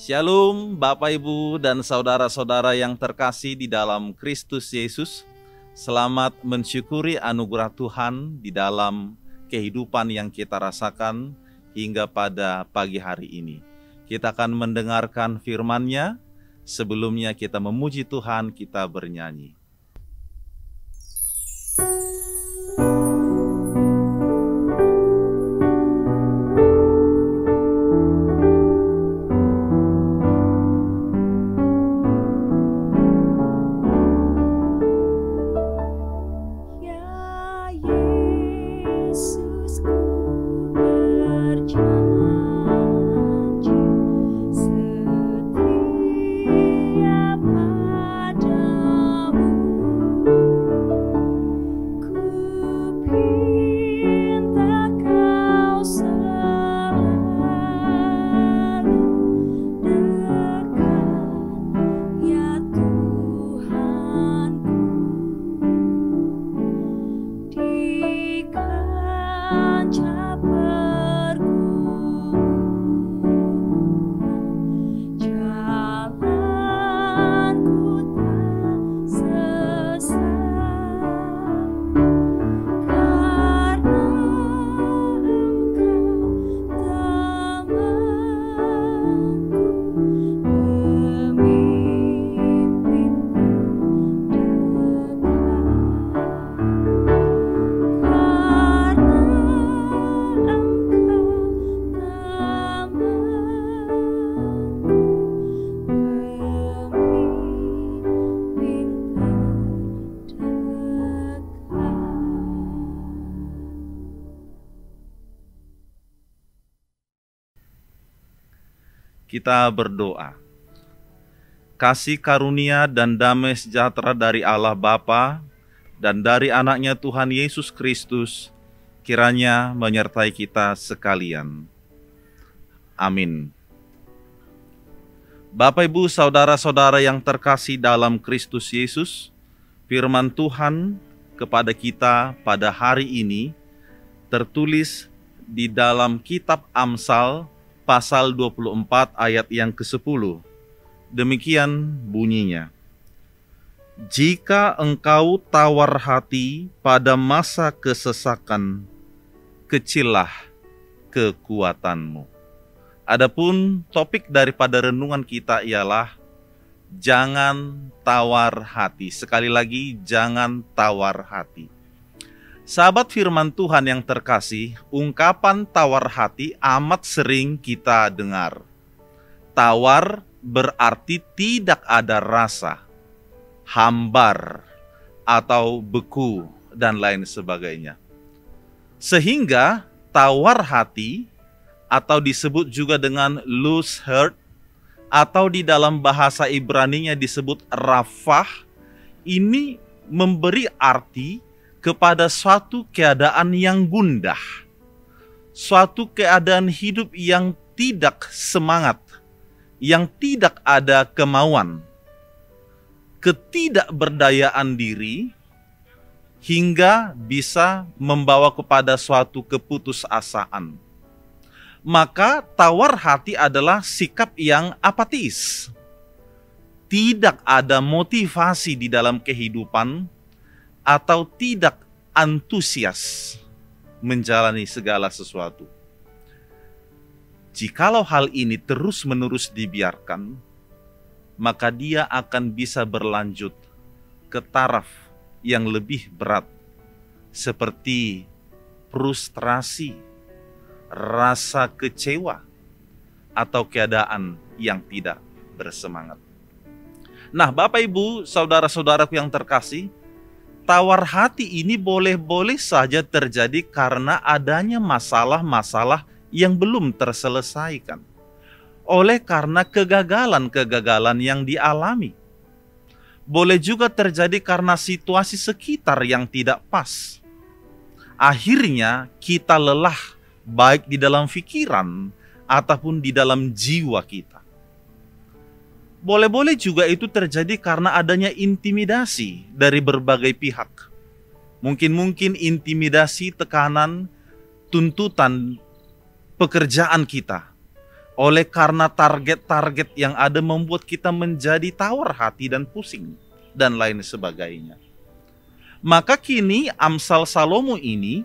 Shalom Bapak Ibu dan saudara-saudara yang terkasih di dalam Kristus Yesus. Selamat mensyukuri anugerah Tuhan di dalam kehidupan yang kita rasakan hingga pada pagi hari ini. Kita akan mendengarkan firman-Nya. Sebelumnya kita memuji Tuhan, kita bernyanyi. Kita berdoa. Kasih karunia dan damai sejahtera dari Allah Bapa dan dari anaknya Tuhan Yesus Kristus kiranya menyertai kita sekalian. Amin. Bapak Ibu saudara-saudara yang terkasih dalam Kristus Yesus, firman Tuhan kepada kita pada hari ini tertulis di dalam kitab Amsal pasal 24 ayat yang ke-10. Demikian bunyinya. Jika engkau tawar hati pada masa kesesakan, kecillah kekuatanmu. Adapun topik daripada renungan kita ialah jangan tawar hati. Sekali lagi, jangan tawar hati. Sahabat firman Tuhan yang terkasih, ungkapan tawar hati amat sering kita dengar. Tawar berarti tidak ada rasa, hambar, atau beku, dan lain sebagainya. Sehingga tawar hati, atau disebut juga dengan loose heart, atau di dalam bahasa Ibraninya disebut rafah, ini memberi arti kepada suatu keadaan yang gundah, suatu keadaan hidup yang tidak semangat, yang tidak ada kemauan, ketidakberdayaan diri, hingga bisa membawa kepada suatu keputusasaan. Maka tawar hati adalah sikap yang apatis. Tidak ada motivasi di dalam kehidupan, atau tidak antusias menjalani segala sesuatu. Jikalau hal ini terus-menerus dibiarkan, maka dia akan bisa berlanjut ke taraf yang lebih berat, seperti frustrasi, rasa kecewa, atau keadaan yang tidak bersemangat. Nah, Bapak Ibu, saudara-saudaraku yang terkasih, tawar hati ini boleh-boleh saja terjadi karena adanya masalah-masalah yang belum terselesaikan. Oleh karena kegagalan-kegagalan yang dialami. Boleh juga terjadi karena situasi sekitar yang tidak pas. Akhirnya kita lelah baik di dalam pikiran ataupun di dalam jiwa kita. Boleh-boleh juga itu terjadi karena adanya intimidasi dari berbagai pihak. Mungkin intimidasi, tekanan, tuntutan pekerjaan kita, Oleh karena target-target yang ada membuat kita menjadi tawar hati dan pusing dan lain sebagainya. Maka kini Amsal Salomo ini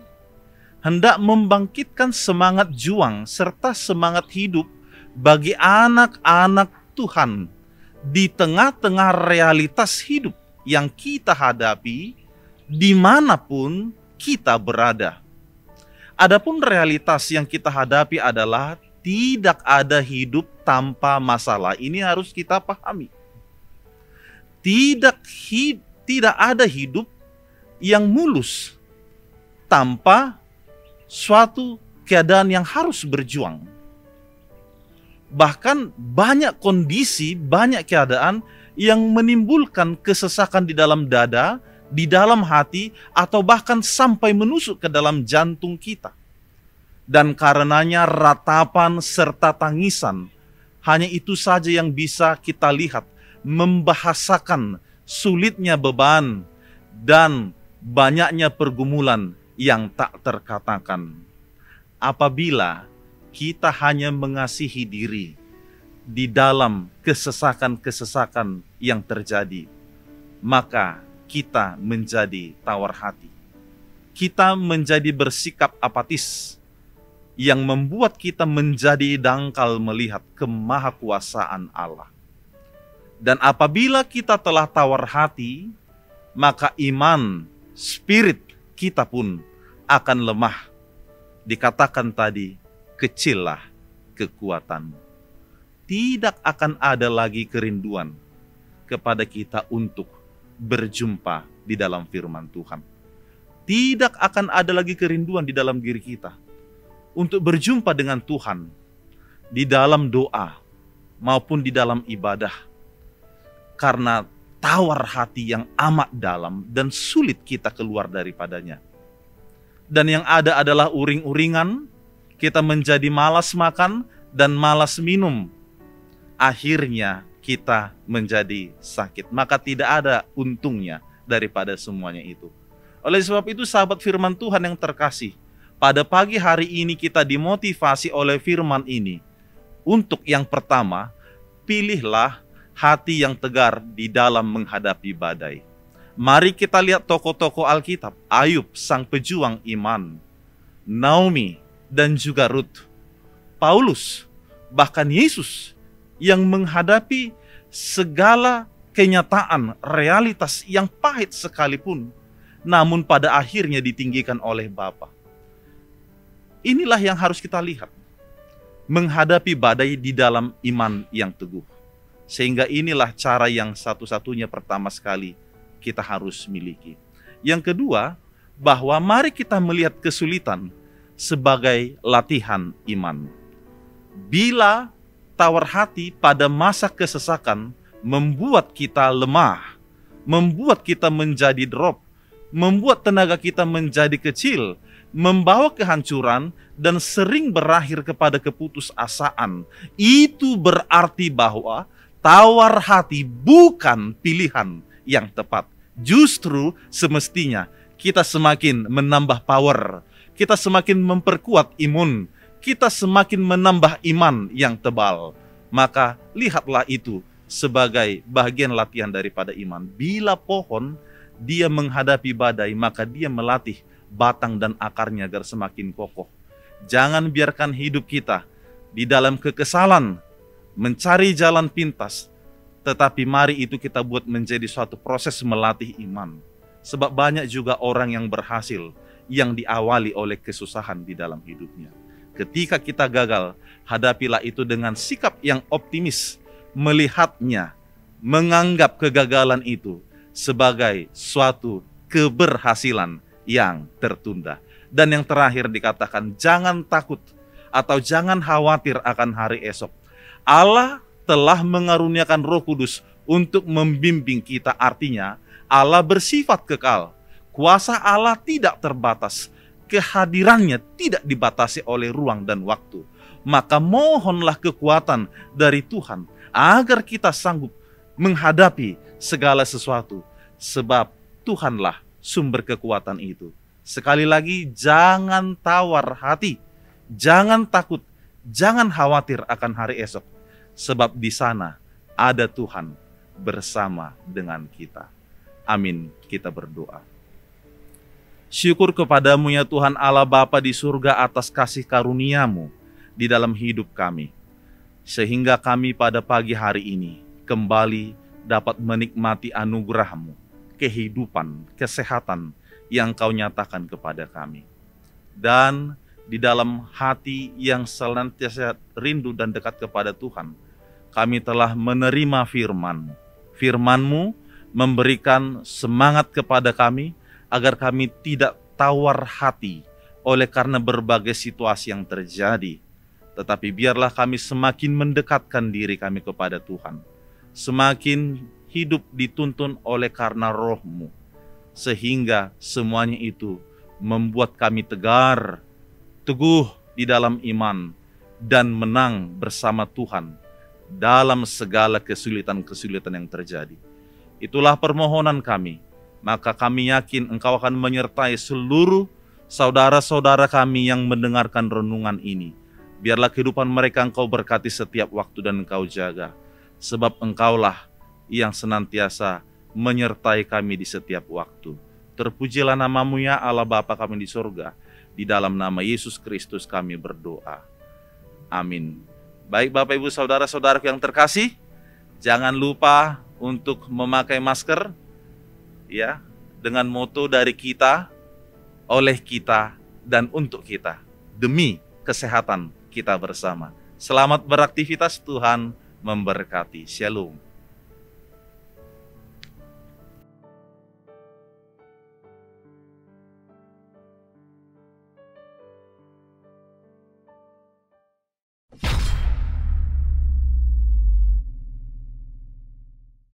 hendak membangkitkan semangat juang serta semangat hidup bagi anak-anak Tuhan di tengah-tengah realitas hidup yang kita hadapi dimanapun kita berada. Adapun realitas yang kita hadapi adalah tidak ada hidup tanpa masalah. Ini harus kita pahami. Tidak ada hidup yang mulus tanpa suatu keadaan yang harus berjuang. Bahkan banyak kondisi, banyak keadaan yang menimbulkan kesesakan di dalam dada, di dalam hati, atau bahkan sampai menusuk ke dalam jantung kita. Dan karenanya ratapan serta tangisan, hanya itu saja yang bisa kita lihat, membahasakan sulitnya beban dan banyaknya pergumulan yang tak terkatakan. Apabila kita hanya mengasihi diri di dalam kesesakan-kesesakan yang terjadi, maka kita menjadi tawar hati. Kita menjadi bersikap apatis, yang membuat kita menjadi dangkal melihat kemahakuasaan Allah. Dan apabila kita telah tawar hati, maka iman, spirit kita pun akan lemah. Dikatakan tadi, kecillah kekuatanmu. Tidak akan ada lagi kerinduan kepada kita untuk berjumpa di dalam firman Tuhan. Tidak akan ada lagi kerinduan di dalam diri kita untuk berjumpa dengan Tuhan di dalam doa maupun di dalam ibadah, karena tawar hati yang amat dalam dan sulit kita keluar daripadanya. Dan yang ada adalah uring-uringan, kita menjadi malas makan dan malas minum. Akhirnya kita menjadi sakit. Maka tidak ada untungnya daripada semuanya itu. Oleh sebab itu sahabat firman Tuhan yang terkasih, pada pagi hari ini kita dimotivasi oleh firman ini. Untuk yang pertama, pilihlah hati yang tegar di dalam menghadapi badai. Mari kita lihat tokoh-tokoh Alkitab. Ayub, sang pejuang iman. Naomi, dan juga Ruth. Paulus, bahkan Yesus yang menghadapi segala kenyataan, realitas yang pahit sekalipun, namun pada akhirnya ditinggikan oleh Bapa. Inilah yang harus kita lihat. Menghadapi badai di dalam iman yang teguh. Sehingga inilah cara yang satu-satunya pertama sekali kita harus miliki. Yang kedua, bahwa mari kita melihat kesulitan sebagai latihan iman. Bila tawar hati pada masa kesesakan membuat kita lemah, membuat kita menjadi drop, membuat tenaga kita menjadi kecil, membawa kehancuran, dan sering berakhir kepada keputusasaan, itu berarti bahwa tawar hati bukan pilihan yang tepat. Justru semestinya kita semakin menambah power, kita semakin memperkuat imun, kita semakin menambah iman yang tebal. Maka lihatlah itu sebagai bagian latihan daripada iman. Bila pohon dia menghadapi badai, maka dia melatih batang dan akarnya agar semakin kokoh. Jangan biarkan hidup kita di dalam kekesalan, mencari jalan pintas, tetapi mari itu kita buat menjadi suatu proses melatih iman. Sebab banyak juga orang yang berhasil yang diawali oleh kesusahan di dalam hidupnya. Ketika kita gagal, hadapilah itu dengan sikap yang optimis, melihatnya, menganggap kegagalan itu sebagai suatu keberhasilan yang tertunda. Dan yang terakhir dikatakan, jangan takut atau jangan khawatir akan hari esok. Allah telah mengaruniakan Roh Kudus untuk membimbing kita. Artinya Allah bersifat kekal. Kuasa Allah tidak terbatas. Kehadirannya tidak dibatasi oleh ruang dan waktu. Maka mohonlah kekuatan dari Tuhan agar kita sanggup menghadapi segala sesuatu. Sebab Tuhanlah sumber kekuatan itu. Sekali lagi, jangan tawar hati. Jangan takut. Jangan khawatir akan hari esok, sebab di sana ada Tuhan bersama dengan kita. Amin, kita berdoa. Syukur kepadamu ya Tuhan Allah Bapa di surga atas kasih karunia-Mu di dalam hidup kami. Sehingga kami pada pagi hari ini kembali dapat menikmati anugerah-Mu, kehidupan, kesehatan yang Kau nyatakan kepada kami. Dan di dalam hati yang senantiasa rindu dan dekat kepada Tuhan, kami telah menerima firman-Mu. Firman-Mu memberikan semangat kepada kami, agar kami tidak tawar hati oleh karena berbagai situasi yang terjadi. Tetapi biarlah kami semakin mendekatkan diri kami kepada Tuhan. Semakin hidup dituntun oleh karena Roh-Mu. Sehingga semuanya itu membuat kami tegar, teguh di dalam iman, dan menang bersama Tuhan dalam segala kesulitan-kesulitan yang terjadi. Itulah permohonan kami. Maka kami yakin Engkau akan menyertai seluruh saudara-saudara kami yang mendengarkan renungan ini. Biarlah kehidupan mereka Engkau berkati setiap waktu dan Engkau jaga. Sebab Engkaulah yang senantiasa menyertai kami di setiap waktu. Terpujilah nama-Mu ya Allah Bapa kami di surga. Di dalam nama Yesus Kristus kami berdoa. Amin. Baik Bapak Ibu Saudara-saudaraku yang terkasih, jangan lupa untuk memakai masker, ya, dengan moto dari kita, oleh kita, dan untuk kita, demi kesehatan kita bersama. Selamat beraktivitas, Tuhan memberkati. Shalom.